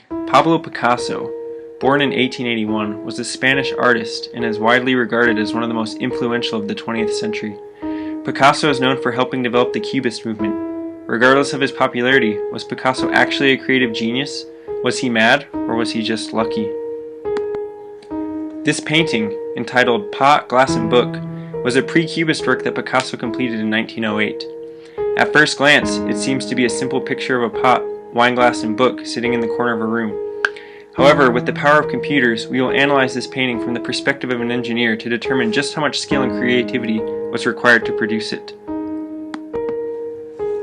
Pablo Picasso, born in 1881, was a Spanish artist and is widely regarded as one of the most influential of the 20th century. Picasso is known for helping develop the Cubist movement. Regardless of his popularity, was Picasso actually a creative genius? Was he mad, or was he just lucky? This painting, entitled Pot, Glass and Book, was a pre-Cubist work that Picasso completed in 1908. At first glance, it seems to be a simple picture of a pot, wine glass, and book sitting in the corner of a room. However, with the power of computers, we will analyze this painting from the perspective of an engineer to determine just how much skill and creativity was required to produce it.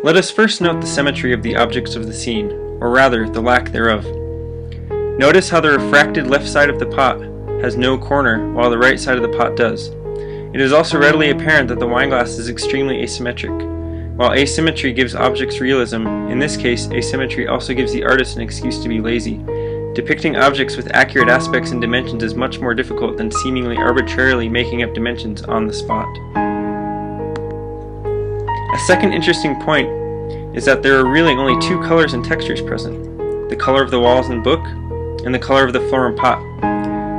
Let us first note the symmetry of the objects of the scene, or rather, the lack thereof. Notice how the refracted left side of the pot has no corner, while the right side of the pot does. It is also readily apparent that the wineglass is extremely asymmetric. While asymmetry gives objects realism, in this case, asymmetry also gives the artist an excuse to be lazy. Depicting objects with accurate aspects and dimensions is much more difficult than seemingly arbitrarily making up dimensions on the spot. A second interesting point is that there are really only two colors and textures present: the color of the walls and book, and the color of the floor and pot.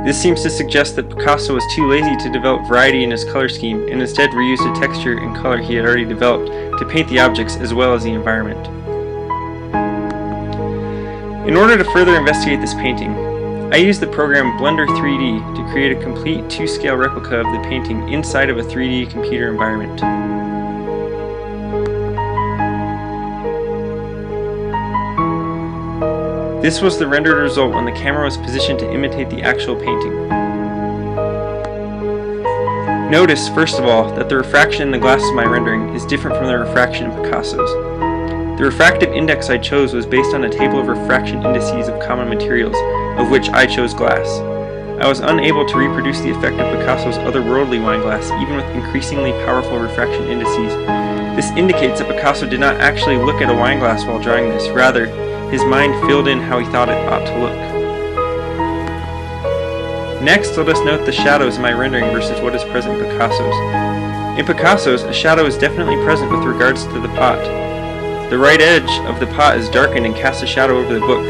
This seems to suggest that Picasso was too lazy to develop variety in his color scheme and instead reused a texture and color he had already developed to paint the objects as well as the environment. In order to further investigate this painting, I used the program Blender 3D to create a complete 2-scale replica of the painting inside of a 3D computer environment. This was the rendered result when the camera was positioned to imitate the actual painting. Notice, first of all, that the refraction in the glass of my rendering is different from the refraction in Picasso's. The refractive index I chose was based on a table of refraction indices of common materials, of which I chose glass. I was unable to reproduce the effect of Picasso's otherworldly wine glass, even with increasingly powerful refraction indices. This indicates that Picasso did not actually look at a wine glass while drawing this. Rather, his mind filled in how he thought it ought to look. Next, let us note the shadows in my rendering versus what is present in Picasso's. In Picasso's, a shadow is definitely present with regards to the pot. The right edge of the pot is darkened and casts a shadow over the book.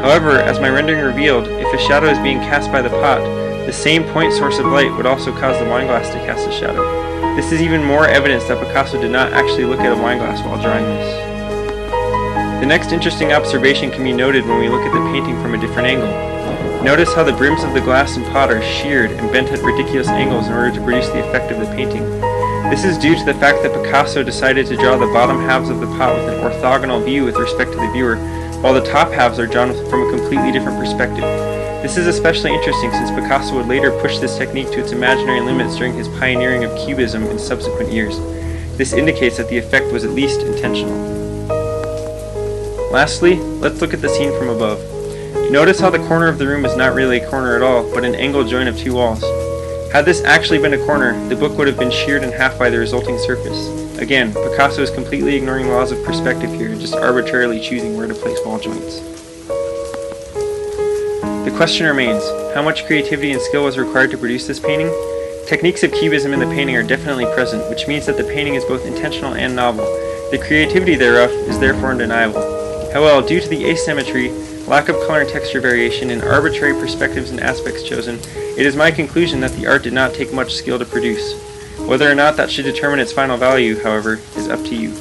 However, as my rendering revealed, if a shadow is being cast by the pot, the same point source of light would also cause the wineglass to cast a shadow. This is even more evidence that Picasso did not actually look at a wineglass while drawing this. The next interesting observation can be noted when we look at the painting from a different angle. Notice how the brims of the glass and pot are sheared and bent at ridiculous angles in order to produce the effect of the painting. This is due to the fact that Picasso decided to draw the bottom halves of the pot with an orthogonal view with respect to the viewer, while the top halves are drawn from a completely different perspective. This is especially interesting since Picasso would later push this technique to its imaginary limits during his pioneering of Cubism in subsequent years. This indicates that the effect was at least intentional. Lastly, let's look at the scene from above. Notice how the corner of the room is not really a corner at all, but an angled joint of two walls. Had this actually been a corner, the book would have been sheared in half by the resulting surface. Again, Picasso is completely ignoring laws of perspective here, just arbitrarily choosing where to place wall joints. The question remains, how much creativity and skill was required to produce this painting? Techniques of Cubism in the painting are definitely present, which means that the painting is both intentional and novel. The creativity thereof is therefore undeniable. However, due to the asymmetry, lack of color and texture variation, and arbitrary perspectives and aspects chosen, it is my conclusion that the art did not take much skill to produce. Whether or not that should determine its final value, however, is up to you.